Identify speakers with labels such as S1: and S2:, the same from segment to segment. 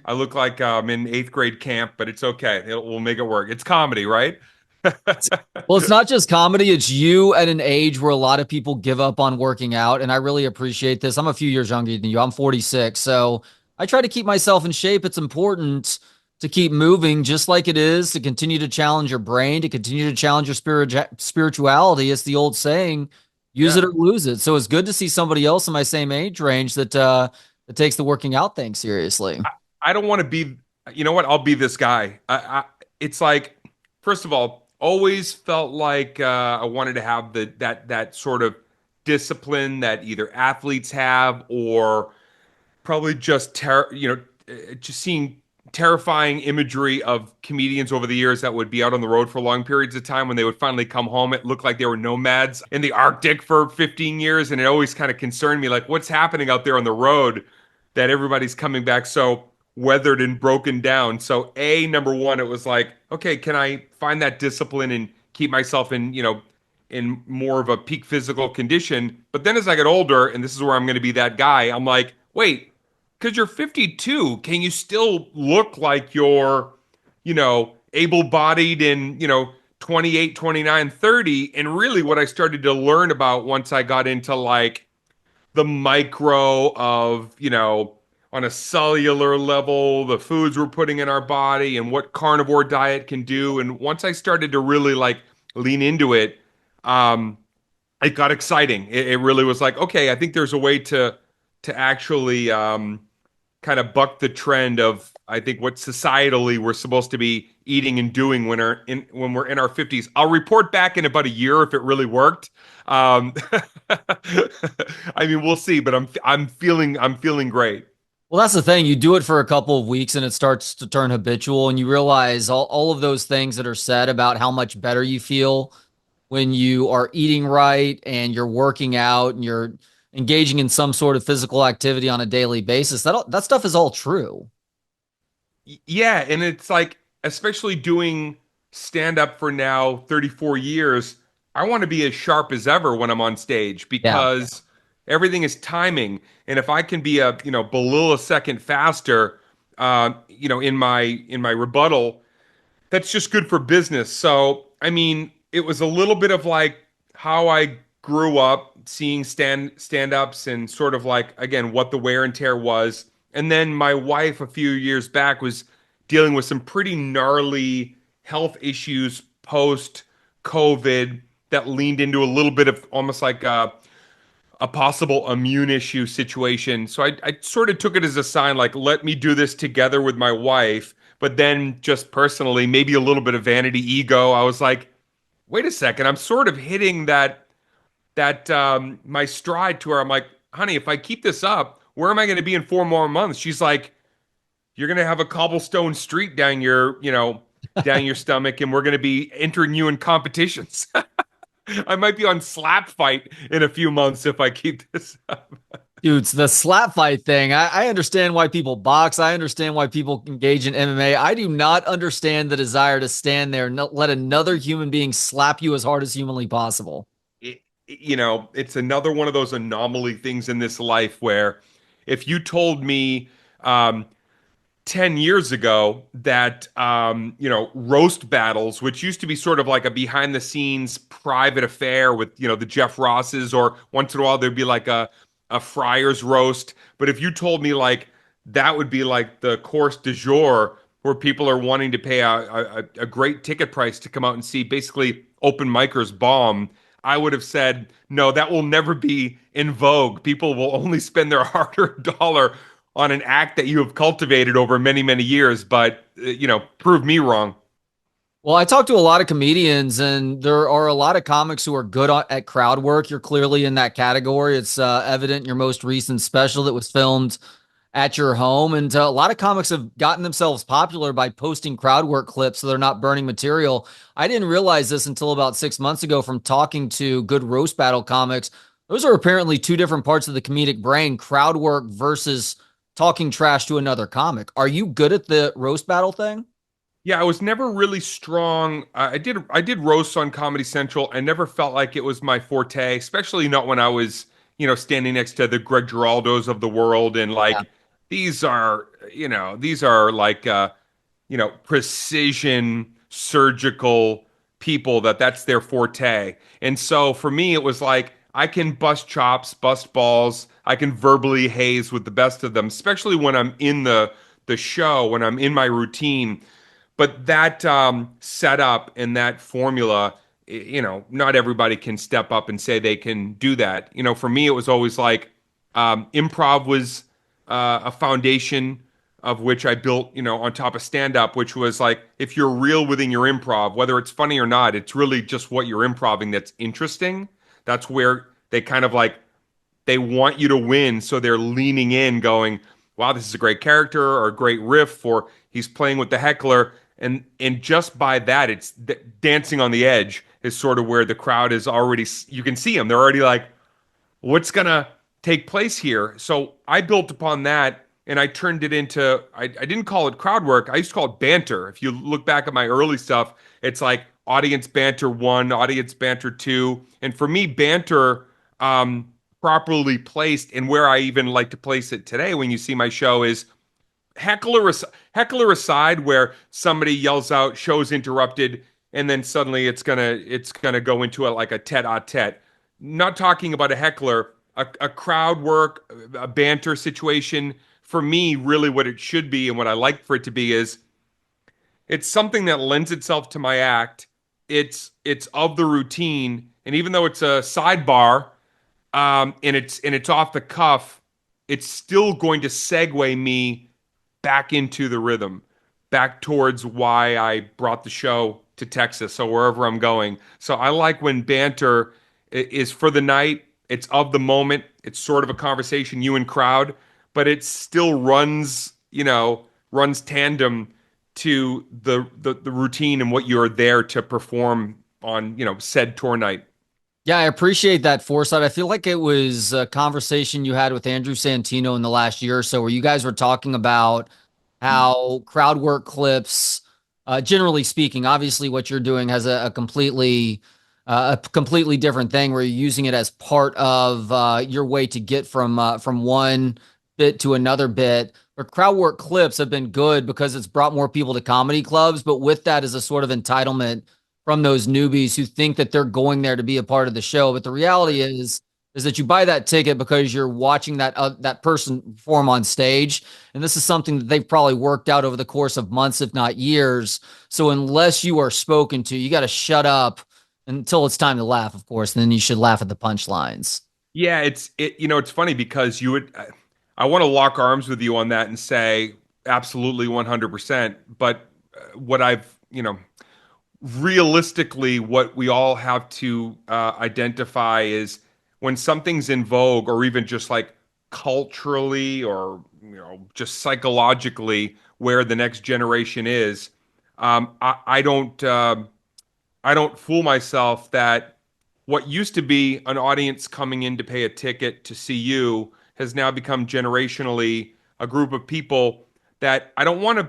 S1: I look like I'm in eighth grade camp, but it's okay. We'll make it work. It's comedy, right?
S2: Well, it's not just comedy, it's you at an age where a lot of people give up on working out. And I really appreciate this. I'm a few years younger than you. I'm 46. So I try to keep myself in shape. It's important to keep moving, just like it is to continue to challenge your brain, to continue to challenge your spirituality. It's the old saying, use it
S1: Yeah.
S2: or lose it. So it's good to see somebody else in my same age range that takes the working out thing seriously.
S1: I don't want to be, you know what? I'll be this guy. It's like, first of all, always felt like I wanted to have that sort of discipline that either athletes have or probably just seeing terrifying imagery of comedians over the years that would be out on the road for long periods of time. When they would finally come home, it looked like they were nomads in the Arctic for 15 years, and it always kind of concerned me, like what's happening out there on the road that everybody's coming back so weathered and broken down. So number one, it was like, okay, can I find that discipline and keep myself in more of a peak physical condition? But then as I get older, and this is where I'm going to be that guy, I'm like, wait, because you're 52, can you still look like you're, able-bodied in, 28, 29, 30? And really what I started to learn about once I got into like the micro of, on a cellular level, the foods we're putting in our body and what carnivore diet can do. And once I started to really like lean into it, um, it got exciting. It really was like, okay, I think there's a way to actually kind of buck the trend of I think what societally we're supposed to be eating and doing when we're in our 50s. I'll report back in about a year if it really worked. Um, I mean, we'll see, but I'm feeling great.
S2: Well, that's the thing. You do it for a couple of weeks and it starts to turn habitual, and you realize all of those things that are said about how much better you feel when you are eating right and you're working out and you're engaging in some sort of physical activity on a daily basis. That stuff is all true.
S1: Yeah, and it's like, especially doing stand up for now 34 years, I want to be as sharp as ever when I'm on stage
S2: Yeah.
S1: because everything is timing. And if I can be below a second faster, in my rebuttal, that's just good for business. So, I mean, it was a little bit of like how I grew up seeing stand-ups and sort of like again what the wear and tear was. And then my wife a few years back was dealing with some pretty gnarly health issues post COVID that leaned into a little bit of almost like a possible immune issue situation. So I sort of took it as a sign, like, let me do this together with my wife. But then just personally, maybe a little bit of vanity ego. I was like, wait a second, I'm sort of hitting that my stride to where I'm like, honey, if I keep this up, where am I going to be in 4 more months? She's like, you're going to have a cobblestone street down your stomach, and we're going to be entering you in competitions. I might be on slap fight in a few months if I keep this up.
S2: Dude, it's the slap fight thing. I understand why people box. I understand why people engage in MMA. I do not understand the desire to stand there and let another human being slap you as hard as humanly possible.
S1: It's another one of those anomaly things in this life where if you told me 10 years ago that roast battles, which used to be sort of like a behind the scenes private affair with the Jeff Rosses, or once in a while there'd be like a Friars roast. But if you told me like that would be like the course du jour, where people are wanting to pay a great ticket price to come out and see basically open micers bomb, I would have said, no, that will never be in vogue. People will only spend their hard-earned dollar on an act that you have cultivated over many, many years. But, prove me wrong.
S2: Well, I talk to a lot of comedians, and there are a lot of comics who are good at crowd work. You're clearly in that category. It's evident in your most recent special that was filmed at your home. And a lot of comics have gotten themselves popular by posting crowd work clips so they're not burning material. I didn't realize this until about 6 months ago from talking to good roast battle comics. Those are apparently two different parts of the comedic brain, crowd work versus talking trash to another comic. Are you good at the roast battle thing?
S1: Yeah, I was never really strong. I did roasts on Comedy Central. I never felt like it was my forte, especially not when I was, standing next to the Greg Giraldos of the world and like
S2: Yeah.
S1: these are, these are like precision surgical people that's their forte. And so for me, it was like I can bust chops, bust balls, I can verbally haze with the best of them, especially when I'm in the show, when I'm in my routine. But that setup and that formula, not everybody can step up and say they can do that. For me, it was always like improv was a foundation of which I built, on top of stand up, which was like if you're real within your improv, whether it's funny or not, it's really just what you're improving that's interesting. That's where they kind of like they want you to win, so they're leaning in, going, "Wow, this is a great character or a great riff," or he's playing with the heckler, and just by that, it's dancing on the edge is sort of where the crowd is already. You can see them; they're already like, what's gonna take place here? So I built upon that and I turned it into I didn't call it crowd work. I used to call it banter. If you look back at my early stuff, it's like audience banter one, audience banter two. And for me, banter properly placed and where I even like to place it today when you see my show is heckler aside, where somebody yells out, show's interrupted, and then suddenly it's gonna go into like a tete-a-tete. Not talking about a heckler, a crowd work, a banter situation. For me, really, what it should be and what I like for it to be is it's something that lends itself to my act. It's of the routine, and even though it's a sidebar, and it's off the cuff, it's still going to segue me back into the rhythm, back towards why I brought the show to Texas, so wherever I'm going. So I like when banter is for the night, it's of the moment, it's sort of a conversation, you and crowd, but it still runs tandem to the routine and what you're there to perform on, said tour night.
S2: Yeah, I appreciate that foresight. I feel like it was a conversation you had with Andrew Santino in the last year or so, where you guys were talking about how crowd work clips, generally speaking, obviously what you're doing has a completely different thing where you're using it as part of your way to get from one bit to another bit. But crowd work clips have been good because it's brought more people to comedy clubs, but with that is a sort of entitlement from those newbies who think that they're going there to be a part of the show. But the reality is that you buy that ticket because you're watching that person perform on stage, and this is something that they've probably worked out over the course of months, if not years. So unless you are spoken to, you got to shut up until it's time to laugh, of course, and then you should laugh at the punchlines.
S1: Yeah, it's funny because I want to lock arms with you on that and say absolutely 100%. But what I've, realistically, what we all have to identify is when something's in vogue, or even just like culturally, or just psychologically, where the next generation is. I don't fool myself that what used to be an audience coming in to pay a ticket to see you has now become generationally a group of people that I don't want to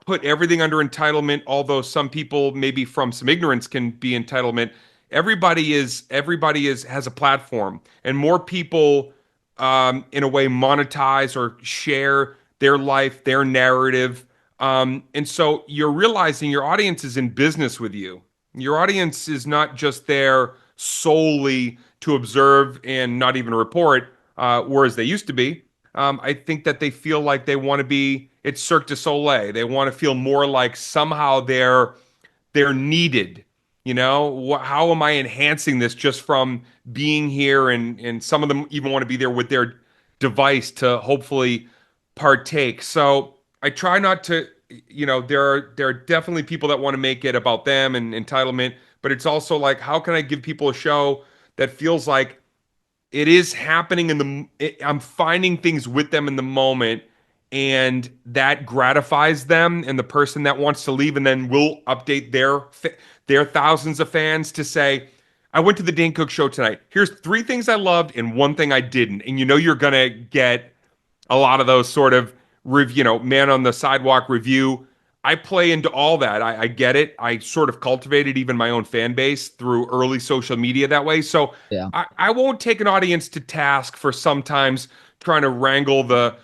S1: put everything under entitlement, although some people maybe from some ignorance can be entitlement. Everybody is has a platform, and more people in a way monetize or share their life, their narrative. And so you're realizing your audience is in business with you. Your audience is not just there solely to observe and not even report, whereas they used to be. I think that they feel like they want to be, it's Cirque du Soleil. They want to feel more like somehow they're needed. How am I enhancing this just from being here? And some of them even want to be there with their device to hopefully partake. So I try not to, there are definitely people that want to make it about them and entitlement, but it's also like, how can I give people a show that feels like it is happening I'm finding things with them in the moment, and that gratifies them and the person that wants to leave, and then we'll update their thousands of fans to say, I went to the Dane Cook show tonight. Here's three things I loved and one thing I didn't. And you're gonna get a lot of those sort of man on the sidewalk review. I play into all that. I get it. I sort of cultivated even my own fan base through early social media that way. So
S2: Yeah.
S1: I won't take an audience to task for sometimes trying to wrangle the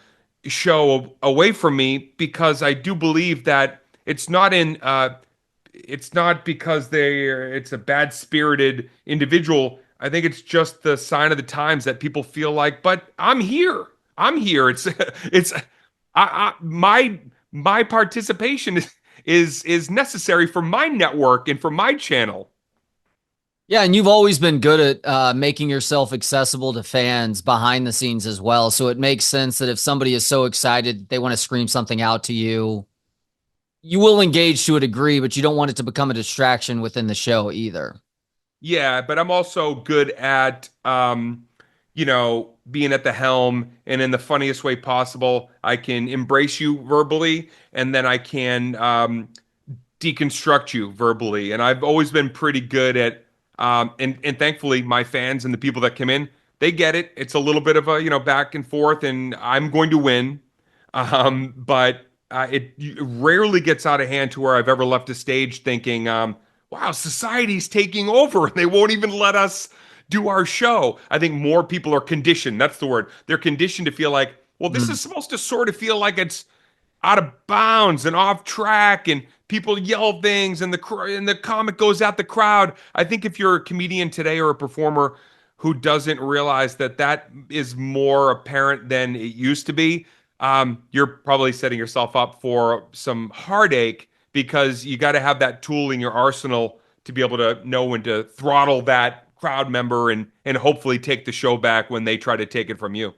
S1: show away from me because I do believe that it's not because it's a bad-spirited individual. I think it's just the sign of the times that people feel like, but I'm here. I'm here. It's my participation is necessary for my network and for my channel.
S2: Yeah, and you've always been good at making yourself accessible to fans behind the scenes as well. So it makes sense that if somebody is so excited they want to scream something out to you, you will engage to a degree, but you don't want it to become a distraction within the show either.
S1: Yeah, but I'm also good at being at the helm and in the funniest way possible. I can embrace you verbally and then I can deconstruct you verbally. And I've always been pretty good at and thankfully my fans and the people that come in, they get it. It's a little bit of a, back and forth and I'm going to win. But it rarely gets out of hand to where I've ever left a stage thinking, wow, society's taking over and they won't even let us do our show. I think more people are conditioned. That's the word. They're conditioned to feel like, well, this
S2: Mm.
S1: is supposed to sort of feel like it's out of bounds and off track and people yell things and the comic goes at the crowd. I think if you're a comedian today or a performer who doesn't realize that that is more apparent than it used to be, you're probably setting yourself up for some heartache because you got to have that tool in your arsenal to be able to know when to throttle that crowd member and hopefully take the show back when they try to take it from you.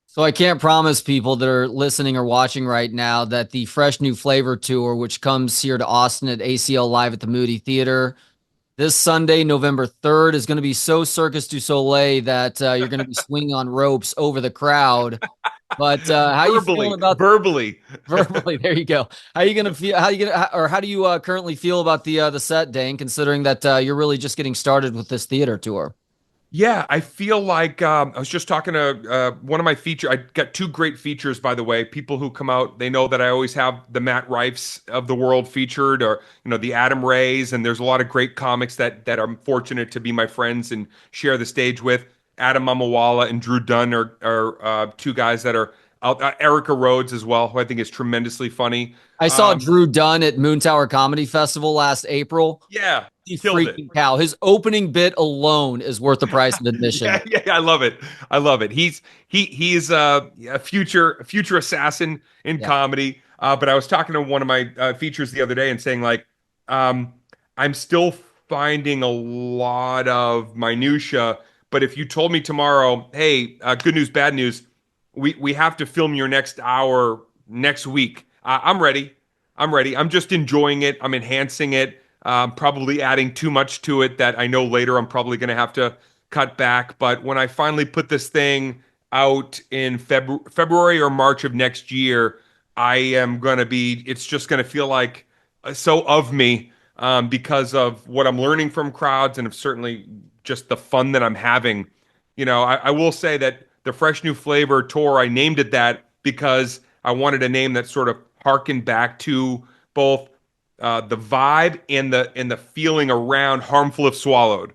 S2: So I can't promise people that are listening or watching right now that the Fresh New Flavor Tour, which comes here to Austin at ACL Live at the Moody Theater this Sunday, November 3rd, is going to be so Circus du Soleil that you're going to be swinging on ropes over the crowd. But how you feeling
S1: Verbally,
S2: about
S1: verbally.
S2: verbally? There you go. How you going to feel? How you gonna, or how do you currently feel about the set, Dane? Considering that you're really just getting started with this theater tour.
S1: Yeah, I feel like I was just talking to one of my feature. I got two great features, by the way. People who come out, they know that I always have the Matt Rifes of the world featured, or the Adam Rays, and there's a lot of great comics that I'm fortunate to be my friends and share the stage with. Adam Mamawala and Drew Dunn are two guys that are out. Erica Rhodes as well, who I think is tremendously funny.
S2: I saw
S1: Um,
S2: Drew Dunn at Moon Tower Comedy Festival last April.
S1: yeah,
S2: He
S1: killed it.
S2: freaking cow. His opening bit alone is worth the price of admission.
S1: Yeah, yeah, I love it. I love it. He's a future assassin in
S2: Yeah.
S1: comedy. But I was talking to one of my features the other day and saying like, um, I'm still finding a lot of minutia. But if you told me tomorrow, hey, good news, bad news, we have to film your next hour next week. I'm ready. I'm ready. I'm just enjoying it. I'm enhancing it. Probably adding too much to it that I know later I'm probably going to have to cut back. But when I finally put this thing out in February or March of next year, I am going to be, it's just going to feel like so of me because of what I'm learning from crowds and of certainly just the fun that I'm having. I will say that the Fresh New Flavor tour, I named it that because I wanted a name that sort of harkened back to both the vibe and the feeling around harmful if swallowed.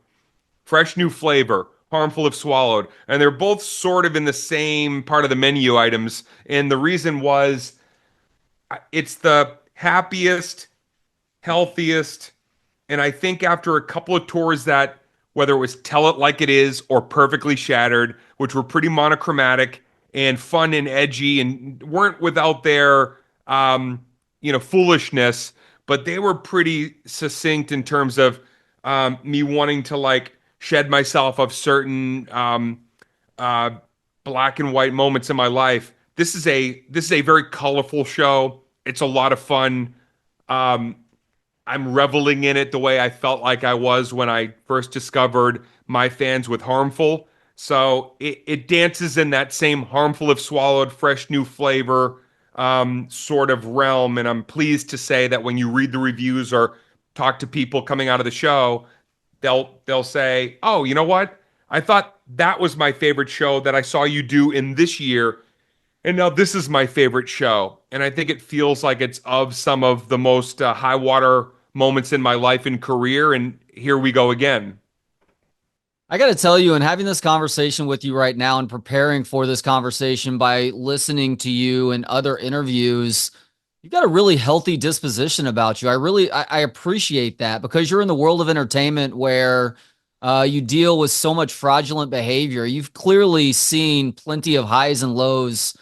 S1: Fresh new flavor, harmful if swallowed, and they're both sort of in the same part of the menu items. And the reason was it's the happiest, healthiest, and I think after a couple of tours that, whether it was Tell It Like It Is or Perfectly Shattered, which were pretty monochromatic and fun and edgy and weren't without their, foolishness, but they were pretty succinct in terms of me wanting to like shed myself of certain uh, black and white moments in my life. This is a very colorful show. It's a lot of fun. Um, I'm reveling in it the way I felt like I was when I first discovered my fans with Harmful. So it dances in that same harmful if swallowed, fresh new flavor sort of realm. And I'm pleased to say that when you read the reviews or talk to people coming out of the show, they'll say, "Oh, you know what? I thought that was my favorite show that I saw you do in this year, and now this is my favorite show." And I think it feels like it's of some of the most high water moments in my life and career. And here we go again.
S2: I got to tell you, and having this conversation with you right now and preparing for this conversation by listening to you and other interviews, you got a really healthy disposition about you. I appreciate that because you're in the world of entertainment where you deal with so much fraudulent behavior. You've clearly seen plenty of highs and lows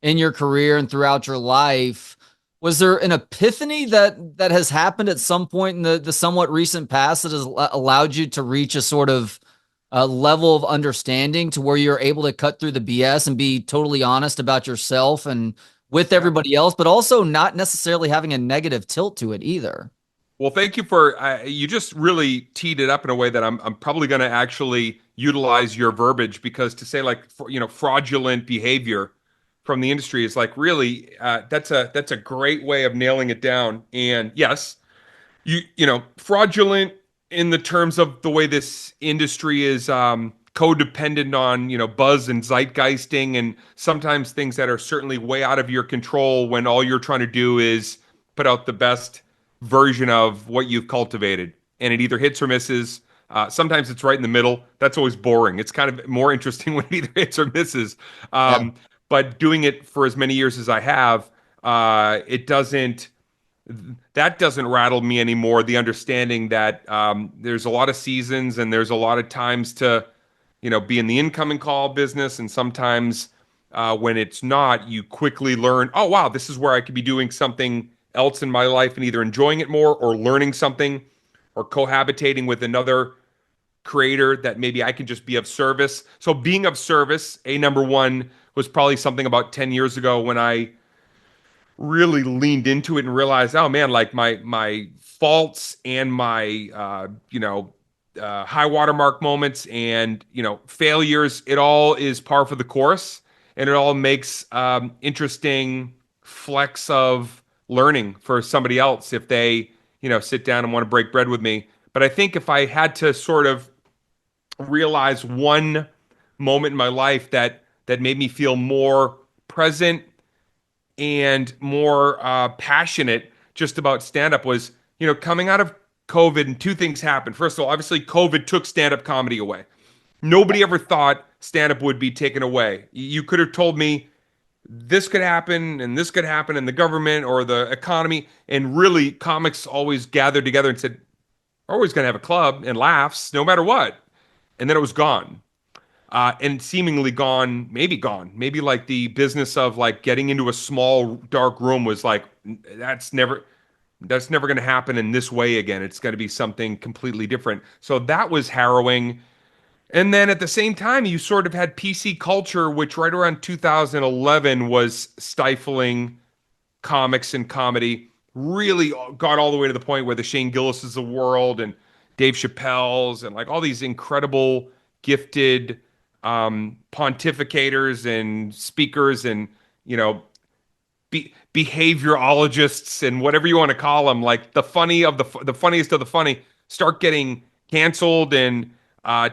S2: in your career and throughout your life. Was there an epiphany that has happened at some point in the somewhat recent past that has allowed you to reach a sort of level of understanding to where you're able to cut through the BS and be totally honest about yourself and with
S1: Yeah.
S2: everybody else, but also not necessarily having a negative tilt to it either?
S1: Well, thank you for you just really teed it up in a way that I'm probably going to actually utilize your verbiage because to say like fraudulent behavior from the industry is like really that's a great way of nailing it down. And yes, fraudulent in the terms of the way this industry is codependent on buzz and zeitgeisting and sometimes things that are certainly way out of your control when all you're trying to do is put out the best version of what you've cultivated and it either hits or misses. Sometimes it's right in the middle. That's always boring. It's kind of more interesting when it either hits or misses.
S2: Yeah.
S1: But doing it for as many years as I have, it doesn't that doesn't rattle me anymore. The understanding that there's a lot of seasons and there's a lot of times to, be in the incoming call business, and sometimes when it's not, you quickly learn, oh wow, this is where I could be doing something else in my life and either enjoying it more or learning something or cohabitating with another creator that maybe I can just be of service. So being of service, a number one was probably something about 10 years ago when I really leaned into it and realized, oh man, like my faults and my high watermark moments and failures, it all is par for the course, and it all makes interesting flecks of learning for somebody else if they sit down and want to break bread with me. But I think if I had to sort of realize one moment in my life that made me feel more present and more passionate just about stand up was, coming out of COVID, and two things happened. First of all, obviously, COVID took stand up comedy away. Nobody ever thought stand up would be taken away. You could have told me this could happen and this could happen in the government or the economy. And really, comics always gathered together and said, we're always going to have a club and laughs no matter what. And then it was gone and seemingly gone, maybe gone. Maybe like the business of like getting into a small dark room was like that's never that's never going to happen in this way again. It's going to be something completely different. So that was harrowing. And then at the same time, you sort of had PC culture, which right around 2011 was stifling comics and comedy. Really got all the way to the point where the Shane Gillis's of the world and Dave Chappelle's and like all these incredible, gifted pontificators and speakers and behaviorologists and whatever you want to call them, like the funniest of the funny, start getting canceled and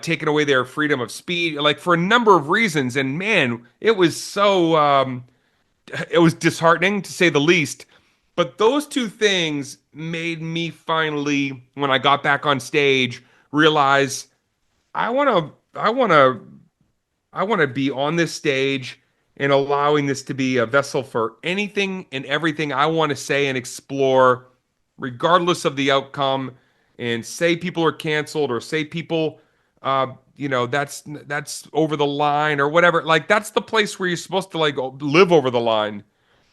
S1: taking away their freedom of speech, like for a number of reasons. And man, it was it was disheartening to say the least. But those two things made me finally, when I got back on stage, realize I want to, I want to I want to be on this stage and allowing this to be a vessel for anything and everything I want to say and explore, regardless of the outcome. And say people are canceled or say people, that's over the line or whatever. Like that's the place where you're supposed to like live over the line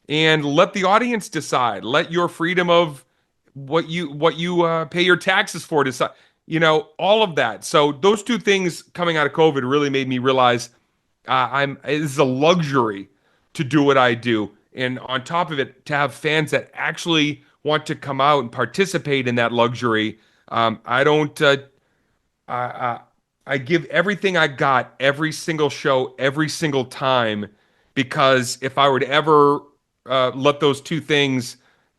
S1: and let the audience decide. Let your freedom of what you pay your taxes for decide. All of that. So those two things coming out of COVID really made me realize it's a luxury to do what I do, and on top of it, to have fans that actually want to come out and participate in that luxury. I don't. I, I give everything I got every single show, every single time, because if I were to ever let those two things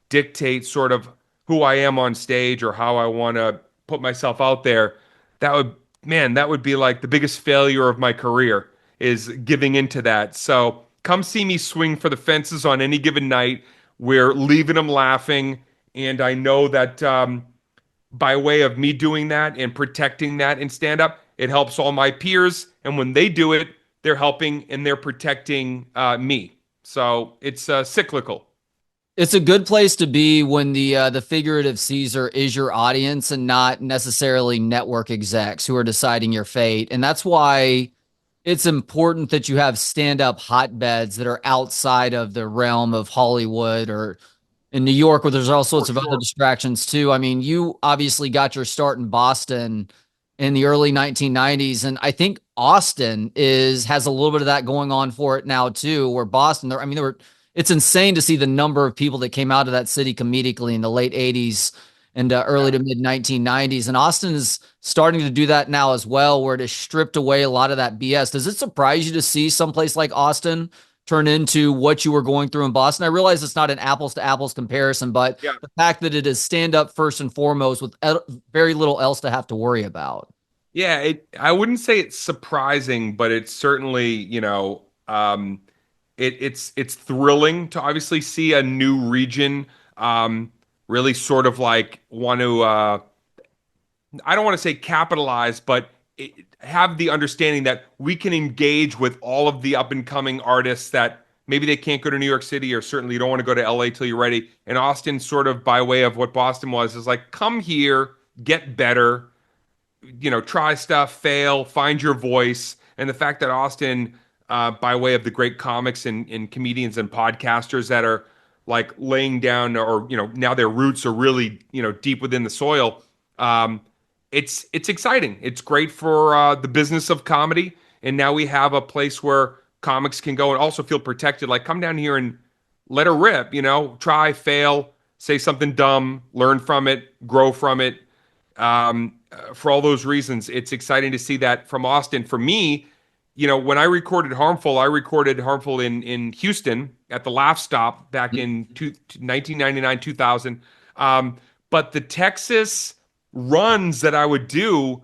S1: dictate sort of who I am on stage or how I want to put myself out there, that would, man, that would be like the biggest failure of my career is giving into that. So come see me swing for the fences on any given night. We're leaving them laughing. And I know that by way of me doing that and protecting that in stand up, it helps all my peers, and when they do it, they're helping and they're protecting me. So it's cyclical.
S2: It's a good place to be when the figurative Caesar is your audience and not necessarily network execs who are deciding your fate. And that's why it's important that you have stand-up hotbeds that are outside of the realm of Hollywood or in New York, where there's all
S1: For
S2: sorts of other
S1: sure.
S2: distractions too. I mean, you obviously got your start in Boston in the early 1990s, and I think Austin is has a little bit of that going on for it now too. Where Boston, there, I mean, there were. It's insane to see the number of people that came out of that city comedically in the late 80s and early
S1: Yeah.
S2: to mid 1990s, and Austin is starting to do that now as well, where it has stripped away a lot of that BS. Does it surprise you to see someplace like Austin turn into what you were going through in Boston? I realize it's not an apples to apples comparison, but
S1: Yeah.
S2: the fact that it is stand up first and foremost with very little else to have to worry about.
S1: Yeah, I wouldn't say it's surprising, but it's certainly, it's thrilling to obviously see a new region really sort of like want to I don't want to say capitalize, but have the understanding that we can engage with all of the up and coming artists that maybe they can't go to New York City, or certainly you don't want to go to LA till you're ready. And Austin, sort of by way of what Boston was, is like, come here, get better, try stuff, fail, find your voice. And the fact that Austin, by way of the great comics and comedians and podcasters that are like laying down, or now their roots are really deep within the soil. It's exciting. It's great for the business of comedy, and now we have a place where comics can go and also feel protected. Like, come down here and let her rip. Try, fail, say something dumb, learn from it, grow from it. For all those reasons, it's exciting to see that from Austin. For me, when I recorded Harmful in Houston at the Laugh Stop back in 1999, 2000. But the Texas runs that I would do,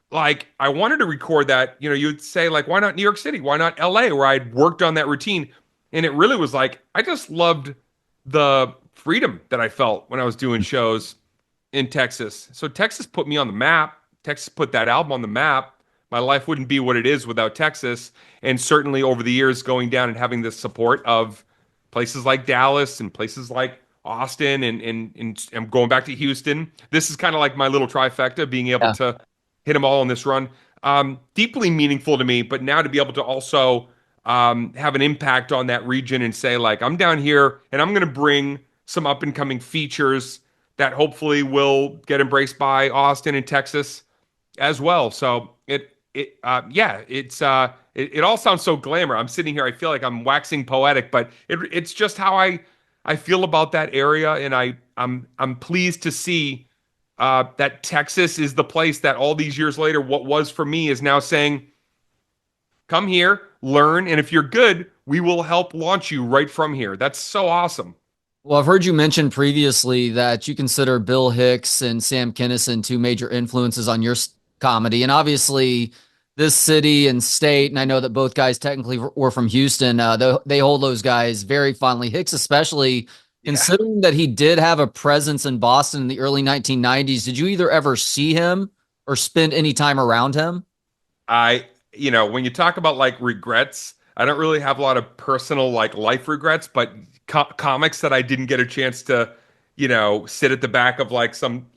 S1: like, I wanted to record that. You'd say, like, why not New York City? Why not LA, where I'd worked on that routine? And it really was like, I just loved the freedom that I felt when I was doing shows in Texas. So Texas put me on the map. Texas put that album on the map. My life wouldn't be what it is without Texas. And certainly over the years, going down and having the support of places like Dallas and places like Austin and going back to Houston. This is kind of like my little trifecta, being able
S2: Yeah.
S1: to hit them all on this run. Deeply meaningful to me, but now to be able to also have an impact on that region and say, like, I'm down here and I'm going to bring some up and coming features that hopefully will get embraced by Austin and Texas as well. So it all sounds so glamour. I'm sitting here, I feel like I'm waxing poetic, but it's just how I feel about that area, and I'm pleased to see that Texas is the place that all these years later, what was for me is now saying, come here, learn, and if you're good, we will help launch you right from here. That's so awesome.
S2: Well, I've heard you mention previously that you consider Bill Hicks and Sam Kinison two major influences on your comedy. And obviously, this city and state, and I know that both guys technically were from Houston, they hold those guys very fondly. Hicks, especially
S1: Yeah.
S2: considering that he did have a presence in Boston in the early 1990s. Did you either ever see him or spend any time around him?
S1: When you talk about like regrets, I don't really have a lot of personal like life regrets, but comics that I didn't get a chance to, sit at the back of like some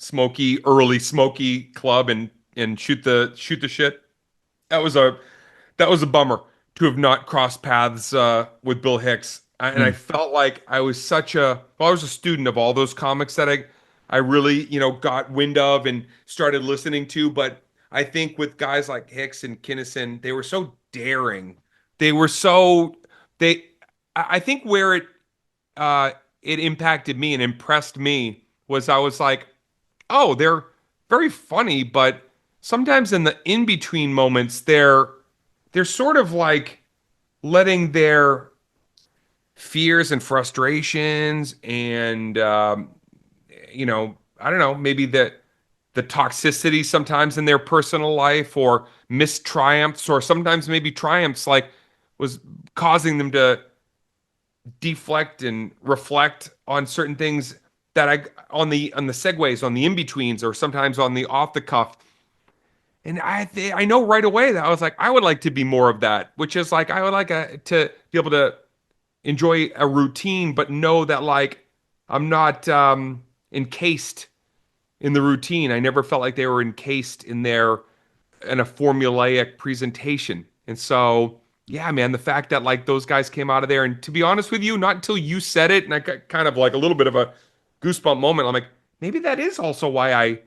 S1: early smoky club and shoot the shit. That was a that was a bummer to have not crossed paths with Bill Hicks. And I
S2: Hmm.
S1: felt like I was a student of all those comics that I really, got wind of and started listening to. But I think with guys like Hicks and Kinnison, they were so daring. They were so they. I think where it impacted me and impressed me was I was like, oh, they're very funny, but sometimes in the in between moments, they're sort of like letting their fears and frustrations and I don't know, maybe the toxicity sometimes in their personal life, or missed triumphs, or sometimes maybe triumphs, like, was causing them to deflect and reflect on certain things that I on the segues, on the in betweens, or sometimes on the off the cuff. And I know right away that I was like, I would like to be more of that, which is like I would like to be able to enjoy a routine, but know that like I'm not encased in the routine. I never felt like they were encased in a formulaic presentation. And so, yeah, man, the fact that like those guys came out of there, and to be honest with you, not until you said it, and I got kind of like a little bit of a goosebump moment. I'm like, maybe that is also why I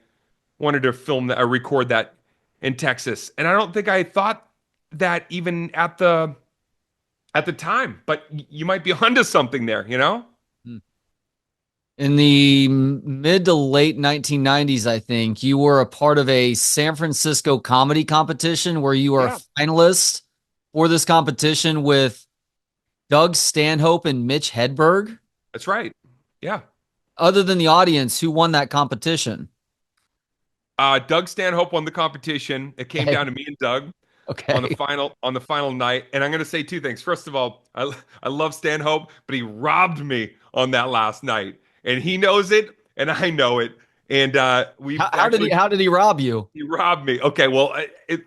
S1: wanted to film that, record that in Texas. And I don't think I thought that even at the time, but you might be onto something there, you know?
S2: In the mid to late 1990s, I think you were a part of a San Francisco comedy competition where you were a
S1: Yeah,
S2: finalist for this competition with Doug Stanhope and Mitch Hedberg.
S1: that's right. Yeah.
S2: Other than the audience, who won that competition?
S1: Doug Stanhope won the competition. It came
S2: Okay.
S1: down to me and Doug
S2: Okay.
S1: on the final night. And I'm going to say two things. First of all, I love Stanhope, but he robbed me on that last night, and he knows it, and I know it. And we actually
S2: How did he rob you?
S1: he robbed me. Okay, well,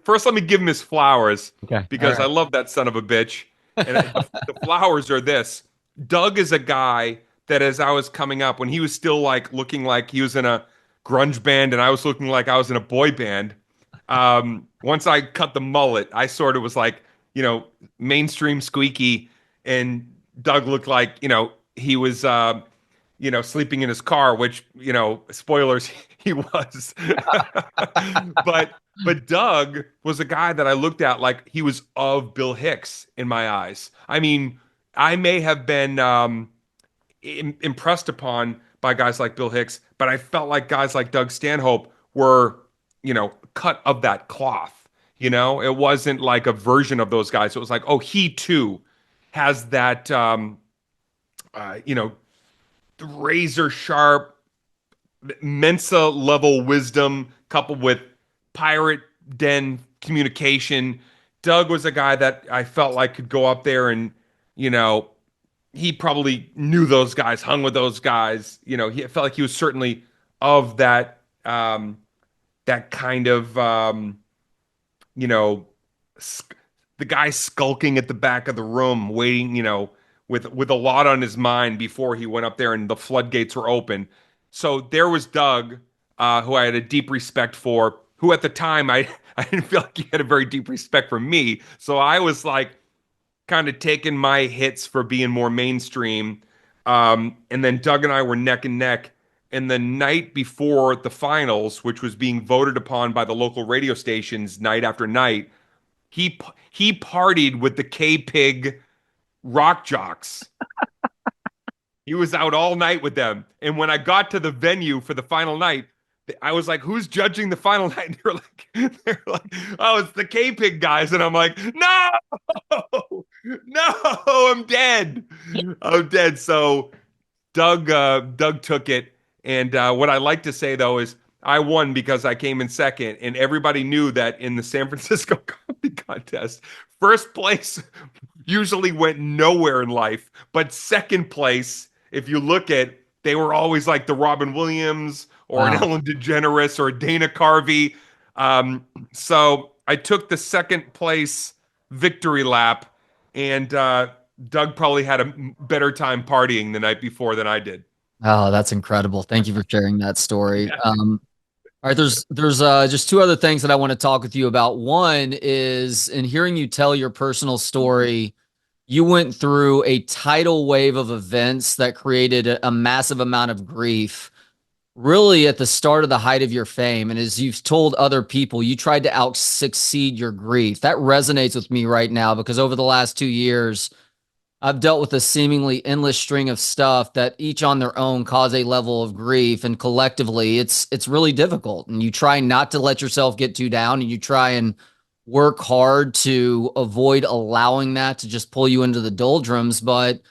S1: first let me give him his flowers
S2: Okay. All
S1: because I
S2: right.
S1: love that son of a bitch. And the flowers are this. Doug is a guy that as I was coming up, when he was still like looking like he was in a grunge band and I was looking like I was in a boy band, once I cut the mullet, I sort of was like, mainstream squeaky, and Doug looked like, he was sleeping in his car, which, spoilers, he was. but but Doug was a guy that I looked at like he was of Bill Hicks in my eyes. I mean, I may have been impressed upon by guys like Bill Hicks, but I felt like guys like Doug Stanhope were, cut of that cloth. It wasn't like a version of those guys. It was like, oh, he too has that, uh, you know, razor sharp Mensa level wisdom coupled with pirate den communication. Doug was a guy that I felt like could go up there and, you know, he probably knew those guys, hung with those guys. He felt like he was certainly of that kind of you know, the guy skulking at the back of the room, waiting, with a lot on his mind before he went up there and the floodgates were open. So there was Doug, who I had a deep respect for, who at the time I didn't feel like he had a very deep respect for me. So I was like kind of taking my hits for being more mainstream. And then Doug and I were neck and neck. And the night before the finals, which was being voted upon by the local radio stations night after night, he partied with the K Pig rock jocks. He was out all night with them. And when I got to the venue for the final night, I was like, "Who's judging the final night?" And they're like, "Oh, it's the K Pig guys." And I'm like, "No, no, I'm dead. I'm dead." So Doug took it. And what I like to say though is I won because I came in second, and everybody knew that in the San Francisco comedy contest, first place usually went nowhere in life, but second place, if you look at, they were always like the Robin Williams or an
S2: Wow.
S1: Ellen DeGeneres or a Dana Carvey. So I took the second place victory lap, and Doug probably had a better time partying the night before than I did.
S2: Oh, that's incredible. Thank you for sharing that story.
S1: Yeah.
S2: All right, there's just two other things that I want to talk with you about. One is in hearing you tell your personal story, you went through a tidal wave of events that created a massive amount of grief, really at the start of the height of your fame. And as you've told other people, you tried to out succeed your grief. That resonates with me right now because over the last 2 years, I've dealt with a seemingly endless string of stuff that each on their own cause a level of grief, and collectively it's really difficult. And you try not to let yourself get too down, and you try and work hard to avoid allowing that to just pull you into the doldrums. But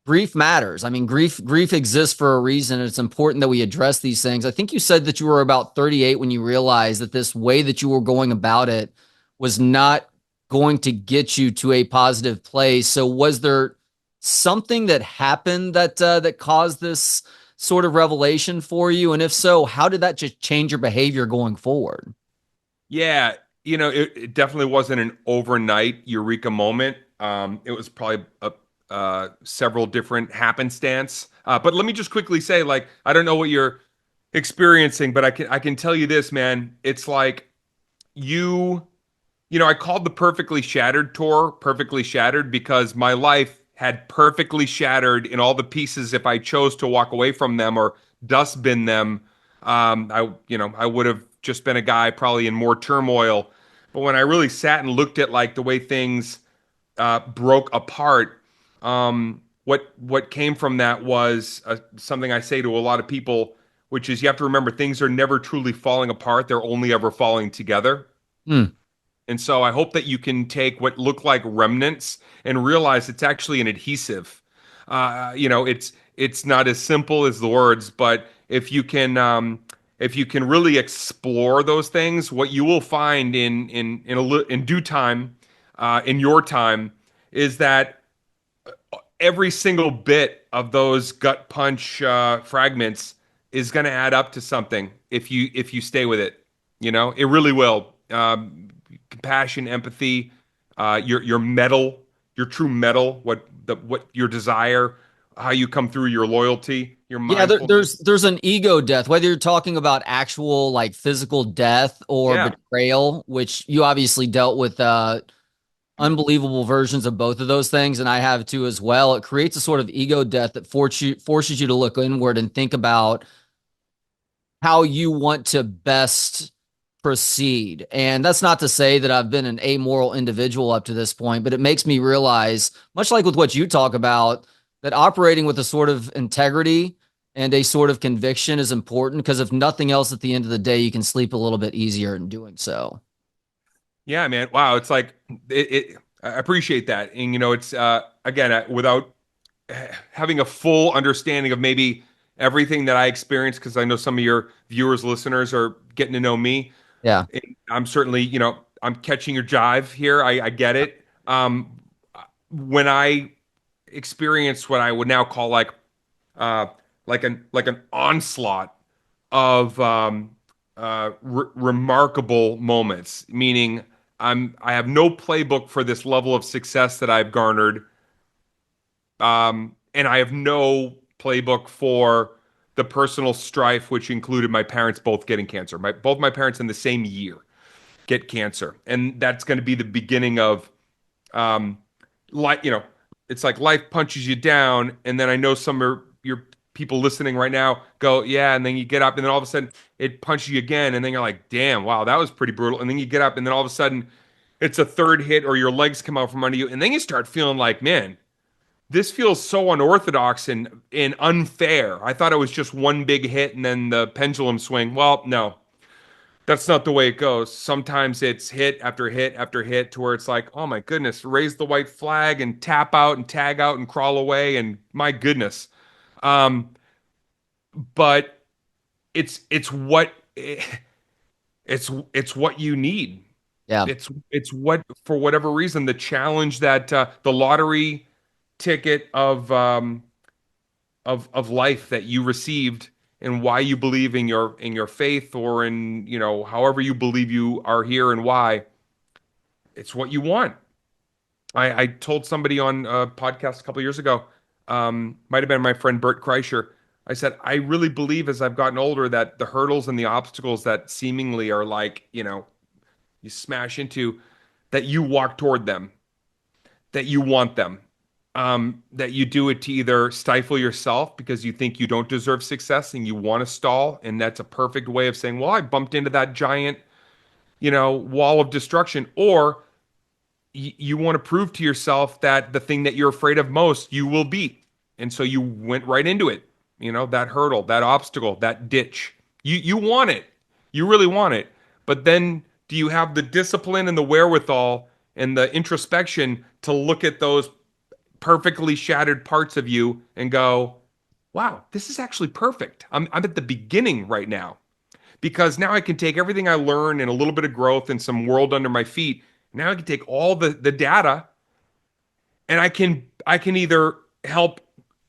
S2: grief matters. I mean, grief exists for a reason, and it's important that we address these things. I think you said that you were about 38 when you realized that this way that you were going about it was not going to get you to a positive place. So was there something that happened that caused this sort of revelation for you? And if so, how did that just change your behavior going forward?
S1: Yeah, it definitely wasn't an overnight eureka moment. It was probably several different happenstance. But let me just quickly say, like, I don't know what you're experiencing, but I can tell you this, man. It's like you, I called the Perfectly Shattered tour Perfectly Shattered because my life had perfectly shattered in all the pieces if I chose to walk away from them or dustbin them. I would have just been a guy probably in more turmoil. But when I really sat and looked at like the way things broke apart, what came from that was something I say to a lot of people, which is you have to remember things are never truly falling apart; they're only ever falling together.
S2: Hmm.
S1: And so I hope that you can take what look like remnants and realize it's actually an adhesive. It's not as simple as the words, but if you can really explore those things, what you will find in due time, in your time, is that every single bit of those gut punch fragments is going to add up to something if you stay with it. It really will. Compassion, empathy, your metal, your true metal, what your desire, how you come through your loyalty, your
S2: Yeah,
S1: mindfulness.
S2: there's an ego death, whether you're talking about actual like physical death or
S1: Yeah.
S2: betrayal, which you obviously dealt with unbelievable versions of both of those things, and I have too as well. It creates a sort of ego death that forces you to look inward and think about how you want to best proceed. And that's not to say that I've been an amoral individual up to this point, but it makes me realize, much like with what you talk about, that operating with a sort of integrity and a sort of conviction is important because if nothing else at the end of the day, you can sleep a little bit easier in doing so.
S1: Yeah, man. Wow. It's like I appreciate that. And it's again, without having a full understanding of maybe everything that I experienced, because I know some of your viewers, listeners are getting to know me.
S2: Yeah.
S1: I'm certainly, I'm catching your jive here. I get it. When I experienced what I would now call uh, like an onslaught of remarkable moments, meaning I have no playbook for this level of success that I've garnered, and I have no playbook for the personal strife, which included my parents both getting cancer. Both my parents in the same year get cancer, and that's going to be the beginning of um, like it's like life punches you down, and then I know some of your people listening right now go, yeah, and then you get up, and then all of a sudden it punches you again, and then you're like, damn, wow, that was pretty brutal, and then you get up, and then all of a sudden it's a third hit, or your legs come out from under you, and then you start feeling like, man, this feels so unorthodox and unfair. I thought it was just one big hit and then the pendulum swing. Well, no, that's not the way it goes. Sometimes it's hit after hit after hit to where it's like, oh my goodness, raise the white flag and tap out and tag out and crawl away and my goodness. Um, but it's what it's what you need.
S2: Yeah.
S1: It's what for whatever reason the challenge that the lottery ticket of life that you received and why you believe in your faith or in however you believe you are here and why it's what you want. I told somebody on a podcast a couple years ago, might have been my friend Bert Kreischer. I said I really believe as I've gotten older that the hurdles and the obstacles that seemingly are like you smash into, that you walk toward them, that you want them, that you do it to either stifle yourself because you think you don't deserve success and you want to stall, and that's a perfect way of saying, well, I bumped into that giant, wall of destruction, or you want to prove to yourself that the thing that you're afraid of most, you will beat. And so you went right into it, that hurdle, that obstacle, that ditch. You want it. You really want it. But then do you have the discipline and the wherewithal and the introspection to look at those perfectly shattered parts of you and go, wow, this is actually perfect. I'm at the beginning right now because now I can take everything I learned and a little bit of growth and some world under my feet. Now I can take all the data and I can either help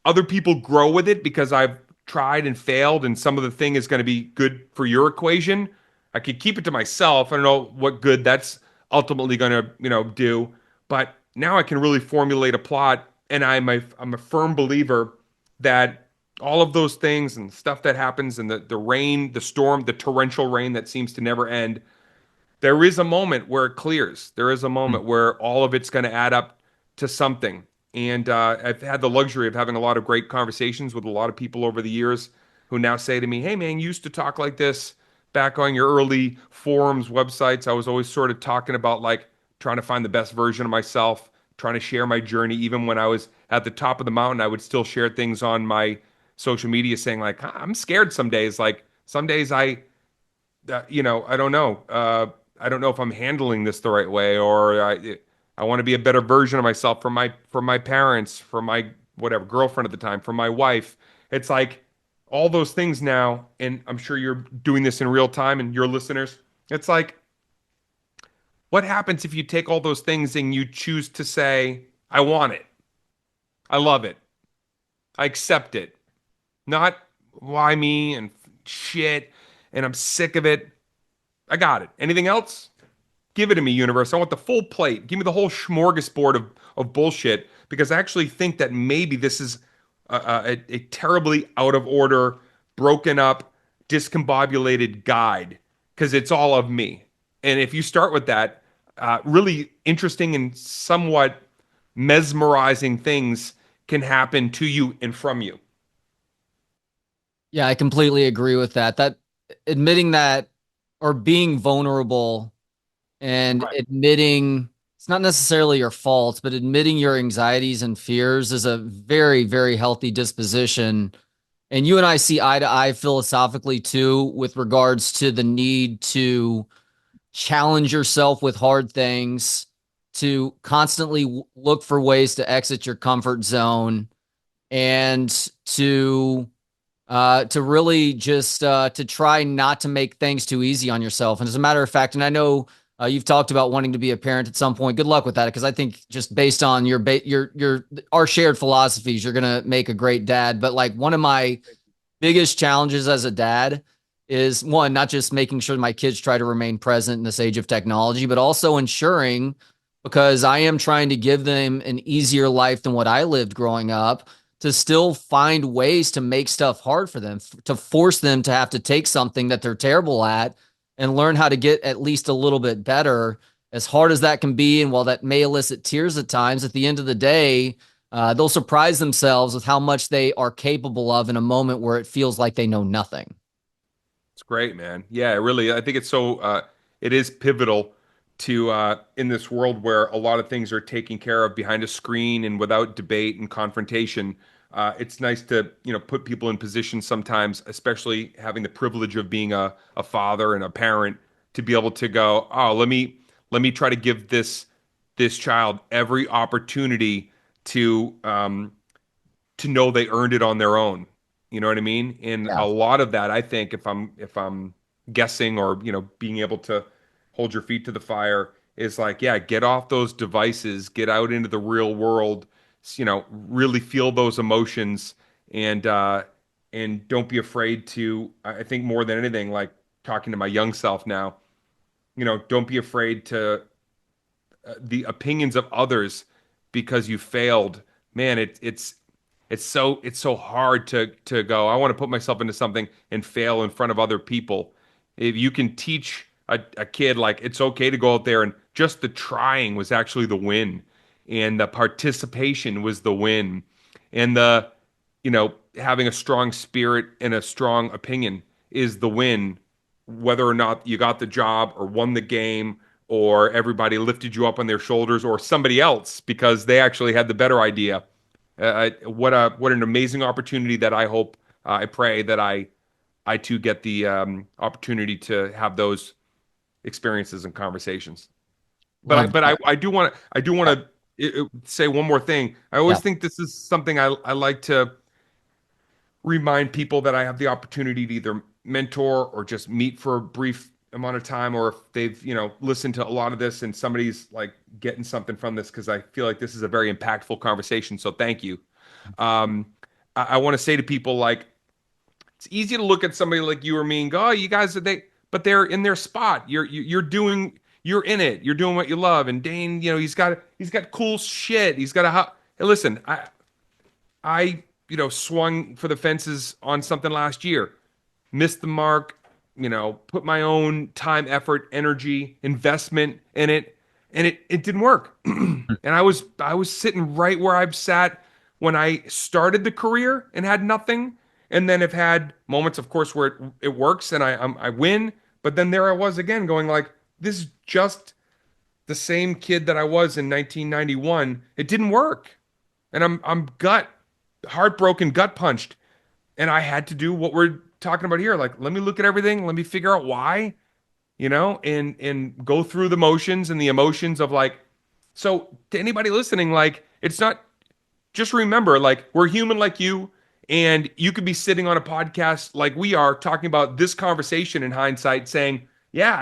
S1: other people grow with it because I've tried and failed and some of the thing is going to be good for your equation, I could keep it to myself. I don't know what good that's ultimately going to, do, but now I can really formulate a plot, and I'm a firm believer that all of those things and stuff that happens and the rain, the storm, the torrential rain that seems to never end, there is a moment where it clears. There is a moment where all of it's going to add up to something. And I've had the luxury of having a lot of great conversations with a lot of people over the years who now say to me, "Hey, man, you used to talk like this back on your early forums, websites. I was always sort of talking about like trying to find the best version of myself, trying to share my journey. Even when I was at the top of the mountain, I would still share things on my social media saying like, I'm scared some days. Like some days I don't know. I don't know if I'm handling this the right way, or I want to be a better version of myself for my parents, for my whatever girlfriend at the time, for my wife. It's like all those things now, and I'm sure you're doing this in real time, and your listeners. It's like, what happens if you take all those things and you choose to say, I want it, I love it, I accept it, not why me and shit, and I'm sick of it. I got it. Anything else? Give it to me, universe. I want the full plate. Give me the whole smorgasbord of bullshit because I actually think that maybe this is a terribly out of order, broken up, discombobulated guide because it's all of me. And if you start with that, really interesting and somewhat mesmerizing things can happen to you and from you.
S2: Yeah, I completely agree with that. That admitting that or being vulnerable and
S1: Right.
S2: admitting it's not necessarily your faults, but admitting your anxieties and fears is a very, very healthy disposition. And you and I see eye to eye philosophically too, with regards to the need to challenge yourself with hard things, to constantly look for ways to exit your comfort zone, and to really just to try not to make things too easy on yourself. And as a matter of fact, and I know you've talked about wanting to be a parent at some point. Good luck with that, because I think just based on your our shared philosophies, you're gonna make a great dad. But like one of my biggest challenges as a dad is one, not just making sure my kids try to remain present in this age of technology, but also ensuring, because I am trying to give them an easier life than what I lived growing up, to still find ways to make stuff hard for them, to force them to have to take something that they're terrible at and learn how to get at least a little bit better, as hard as that can be. And while that may elicit tears at times, at the end of the day, they'll surprise themselves with how much they are capable of in a moment where it feels like they know nothing.
S1: It's great, man. Yeah, really. I think it's so it is pivotal to in this world where a lot of things are taken care of behind a screen and without debate and confrontation. It's nice to, put people in positions sometimes, especially having the privilege of being a father and a parent, to be able to go, oh, let me try to give this child every opportunity to know they earned it on their own. You know what I mean? And
S2: Yeah.
S1: a lot of that, I think, if I'm guessing or being able to hold your feet to the fire, is like, yeah, get off those devices, get out into the real world, really feel those emotions, and don't be afraid to. I think more than anything, like talking to my young self now, don't be afraid to the opinions of others because you failed. Man, it's so hard to go, I want to put myself into something and fail in front of other people. If you can teach a kid like it's okay to go out there and just the trying was actually the win, and the participation was the win, and the having a strong spirit and a strong opinion is the win, whether or not you got the job or won the game or everybody lifted you up on their shoulders or somebody else because they actually had the better idea. What an amazing opportunity that I hope, I pray that I too get the opportunity to have those experiences and conversations. But I
S2: Love
S1: but I,
S2: that.
S1: I do want to say one more thing. I always
S2: Yeah.
S1: think this is something I like to remind people that I have the opportunity to either mentor or just meet for a brief amount of time, or if they've, listened to a lot of this and somebody's like getting something from this, because I feel like this is a very impactful conversation. So thank you. I want to say to people like, it's easy to look at somebody like you or me and go, oh, you guys, are they? but they're in their spot. You're in it. You're doing what you love. And Dane, he's got cool shit. He's got a hey, listen, I swung for the fences on something last year, missed the mark, put my own time, effort, energy, investment in it, and it didn't work. And I was sitting right where I've sat when I started the career and had nothing, and then have had moments, of course, where it works and I win, but then there I was again going like, this is just the same kid that I was in 1991. It didn't work, and I'm heartbroken, gut punched. And I had to do what we're talking about here. Like, let me look at everything, let me figure out why, and go through the motions and the emotions of like, so to anybody listening, like, it's not, just remember, like, we're human like you, and you could be sitting on a podcast like we are talking about this conversation in hindsight saying, yeah,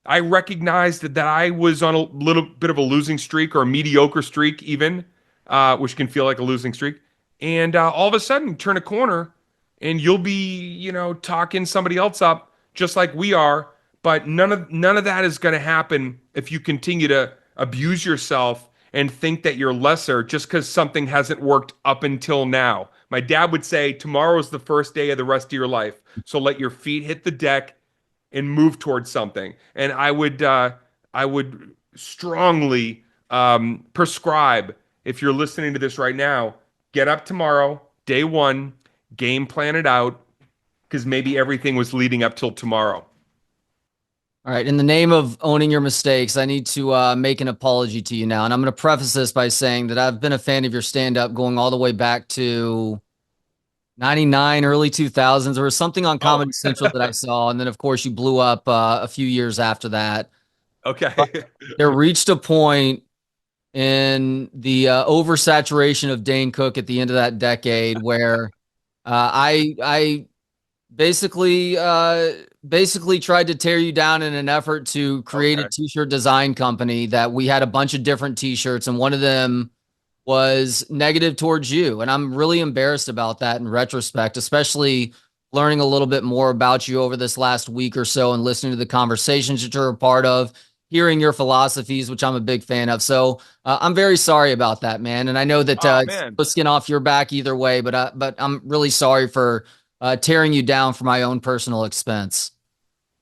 S1: I recognized that I was on a little bit of a losing streak or a mediocre streak, even, which can feel like a losing streak. And all of a sudden, turn a corner, and you'll be, talking somebody else up just like we are. But none of that is going to happen if you continue to abuse yourself and think that you're lesser just because something hasn't worked up until now. My dad would say, tomorrow's the first day of the rest of your life. So let your feet hit the deck and move towards something. And I would strongly prescribe, if you're listening to this right now, get up tomorrow, day one, game plan it out, because maybe everything was leading up till tomorrow.
S2: All right. In the name of owning your mistakes, I need to make an apology to you now. And I'm going to preface this by saying that I've been a fan of your stand up going all the way back to 99, early 2000s. There was something on
S1: Oh,
S2: Comedy Central that I saw. And then, of course, you blew up a few years after that. But
S1: okay.
S2: there reached a point in the oversaturation of Dane Cook at the end of that decade where I basically tried to tear you down in an effort to create a
S1: Okay.
S2: t-shirt design company that we had a bunch of different t-shirts, and one of them was negative towards you. And I'm really embarrassed about that in retrospect, especially learning a little bit more about you over this last week or so and listening to the conversations that you're a part of, hearing your philosophies, which I'm a big fan of. So I'm very sorry about that, man. And I know that
S1: Oh
S2: it's
S1: man.
S2: no skin off your back either way, but I'm really sorry for tearing you down for my own personal expense.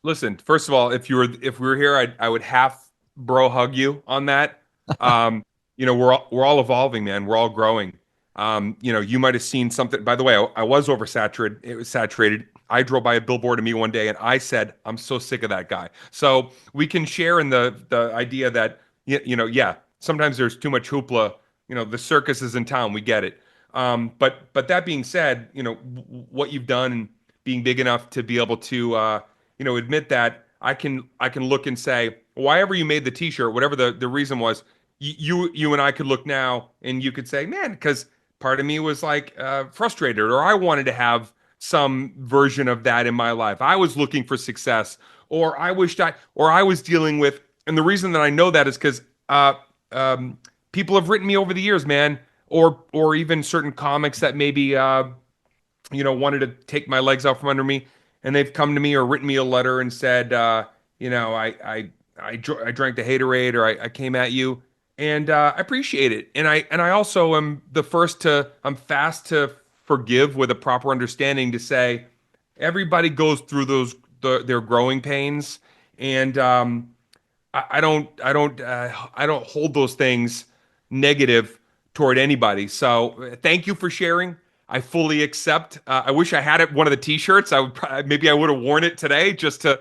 S1: Listen, first of all, if we were here, I would half bro hug you on that. Um, we're all evolving, man. We're all growing. You might have seen something. By the way, I was oversaturated. It was saturated. I drove by a billboard of me one day, and I said, "I'm so sick of that guy." So we can share in the idea that yeah, sometimes there's too much hoopla. The circus is in town. We get it. But that being said, what you've done and being big enough to be able to admit that, I can look and say, why ever you made the t-shirt, whatever the reason was, you and I could look now and you could say, man, because part of me was like frustrated, or I wanted to have some version of that in my life. I was looking for success, or I was dealing with, and the reason that I know that is because um, people have written me over the years, man, or even certain comics that maybe wanted to take my legs out from under me, and they've come to me or written me a letter and said, I drank the haterade, or I came at you, and I appreciate it, and I also am I'm fast to forgive with a proper understanding to say everybody goes through their growing pains, and I don't hold those things negative toward anybody. So thank you for sharing. I fully accept. I wish I had it one of the T-shirts. Maybe I would have worn it today just to.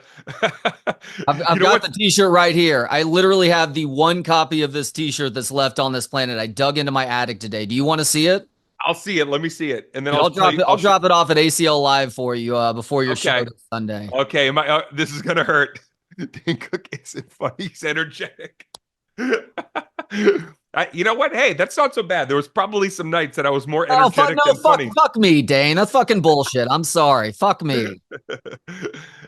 S2: I've
S1: You know
S2: got
S1: what?
S2: the t-shirt right here. I literally have the one copy of this t-shirt that's left on this planet. I dug into my attic today. Do you want to see it?
S1: I'll see it. Let me see it, and then
S2: Dude,
S1: I'll
S2: I'll
S1: tell
S2: drop
S1: you.
S2: it. I'll drop it off at ACL Live for you before your show
S1: Okay.
S2: this Sunday.
S1: Okay. This is gonna hurt. Dane Cook isn't funny. He's energetic. You know what? Hey, that's not so bad. There was probably some nights that I was more
S2: Oh fuck
S1: energetic
S2: no
S1: than
S2: fuck
S1: funny.
S2: fuck me, Dane. That's fucking bullshit. I'm sorry. Fuck me.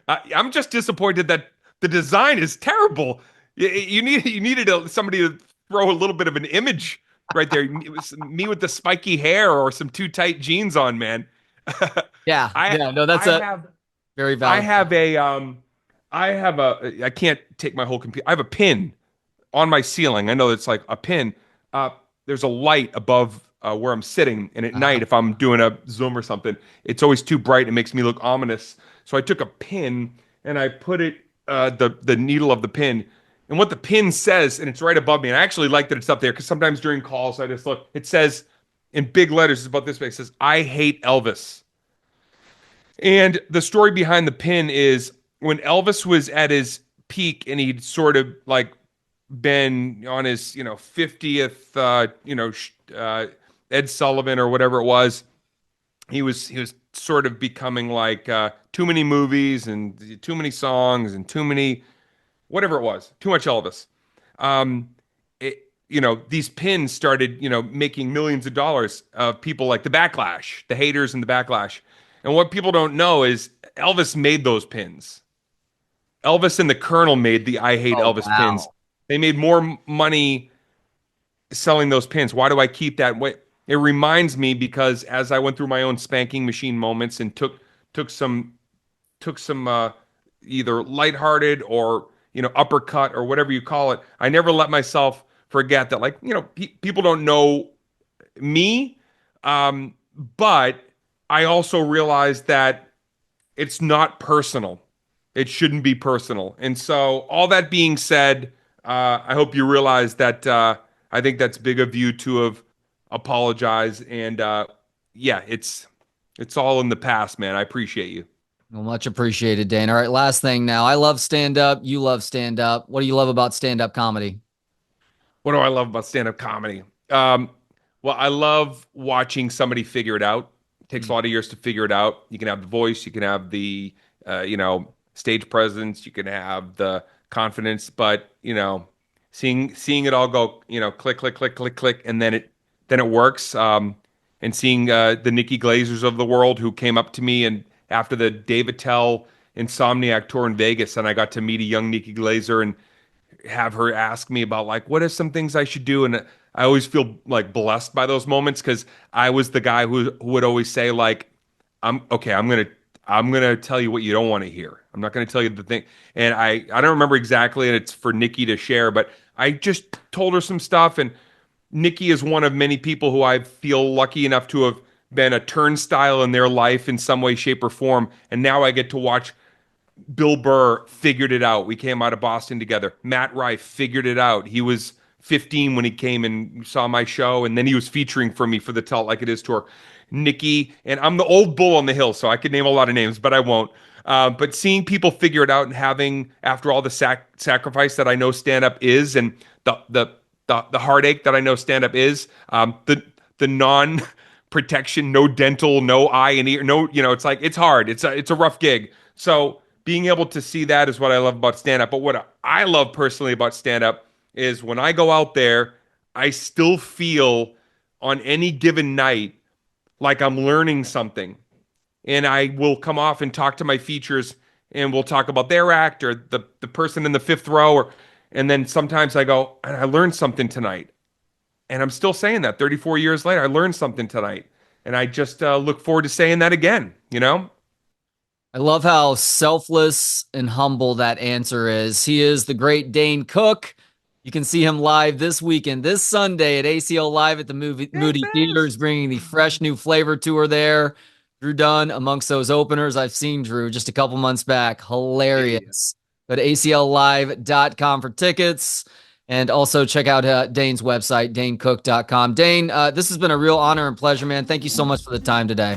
S1: I'm just disappointed that the design is terrible. You needed somebody to throw a little bit of an image right there. It was me with the spiky hair or some too tight jeans on, man.
S2: Yeah,
S1: I
S2: yeah. No, that's
S1: I
S2: a
S1: have
S2: very
S1: I
S2: valid.
S1: have a I can't take my whole computer. I have a pin on my ceiling. I know it's like a pin. Uh, there's a light above where I'm sitting, and at night, if I'm doing a Zoom or something, it's always too bright. It makes me look ominous. So I took a pin and I put it the needle of the pin, and what the pin says, and it's right above me. And I actually like that it's up there because sometimes during calls I just look. It says in big letters, it's about this big. It says, "I hate Elvis." And the story behind the pin is when Elvis was at his peak and he'd sort of like been on his 50th Ed Sullivan or whatever it was. He was sort of becoming like too many movies and too many songs and too many whatever it was, too much Elvis. um these pins started making millions of dollars of people, like the backlash, the haters and the backlash. And what people don't know is Elvis made those pins. Elvis and the Colonel made the I Hate
S2: Oh,
S1: Elvis pins.
S2: wow.
S1: They made more money selling those pins. Why do I keep that way? It reminds me because as I went through my own spanking machine moments and took some either lighthearted or uppercut or whatever you call it, I never let myself forget that, like, people don't know me, um, but I also realized that it's not personal. It shouldn't be personal. And so, all that being said, I hope you realize that I think that's big of you to have apologized. And yeah, it's all in the past, man. I appreciate you.
S2: Well, much appreciated, Dane. All right, last thing now. I love stand up. You love stand up. What do you love about stand up comedy?
S1: What do I love about stand-up comedy? Um, well, I love watching somebody figure it out. It takes a lot of years to figure it out. You can have the voice, you can have the stage presence, you can have the confidence, but seeing it all go, click, click, click, click, click, and then it works. And seeing the Nikki Glazers of the world who came up to me and after the Dave Attell Insomniac tour in Vegas, and I got to meet a young Nikki Glazer and have her ask me about, like, what are some things I should do. And I always feel like blessed by those moments because I was the guy who would always say, like, I'm okay, I'm gonna tell you what you don't want to hear. I'm not gonna tell you the thing. And I don't remember exactly, and it's for Nikki to share, but I just told her some stuff. And Nikki is one of many people who I feel lucky enough to have been a turnstile in their life in some way, shape, or form. And now I get to watch Bill Burr figured it out. We came out of Boston together. Matt Rife figured it out. He was 15 when he came and saw my show, and then he was featuring for me for the Tell It Like It Is tour. Nikki, and I'm the old bull on the hill, so I could name a lot of names, but I won't. But seeing people figure it out and having, after all the sacrifice that I know stand up is, and the heartache that I know stand up is, the non protection, no dental, no eye and ear, no, it's like it's hard. It's a rough gig. So being able to see that is what I love about stand up. But what I love personally about stand up is when I go out there, I still feel on any given night like I'm learning something. And I will come off and talk to my features and we'll talk about their act or the person in the fifth row, and then sometimes I go, and I learned something tonight. And I'm still saying that 34 years later, I learned something tonight. And I just look forward to saying that again.
S2: I love how selfless and humble that answer is. He is the great Dane Cook. You can see him live this weekend, this Sunday at ACL Live at the Moody Theater. He's bringing the fresh new flavor tour there. Drew Dunn amongst those openers. I've seen Drew just a couple months back. Hilarious. Go to acllive.com for tickets. And also check out Dane's website, danecook.com. Dane, this has been a real honor and pleasure, man. Thank you so much for the time today.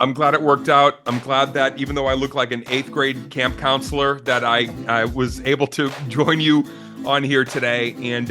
S1: I'm glad it worked out. I'm glad that even though I look like an 8th grade camp counselor, that I was able to join you on here today. And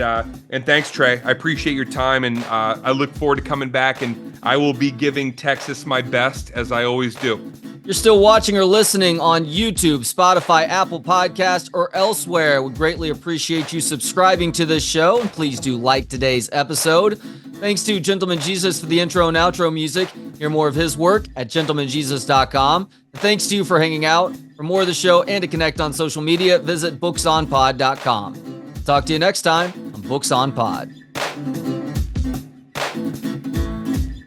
S1: thanks, Trey. I appreciate your time, and I look forward to coming back, and I will be giving Texas my best, as I always do.
S2: You're still watching or listening on YouTube, Spotify, Apple Podcast, or elsewhere. We greatly appreciate you subscribing to this show, and please do like today's episode. Thanks to Gentleman Jesus for the intro and outro music. Hear more of his work at gentlemanjesus.com. And thanks to you for hanging out. For more of the show and to connect on social media, visit booksonpod.com. Talk to you next time on Books on Pod.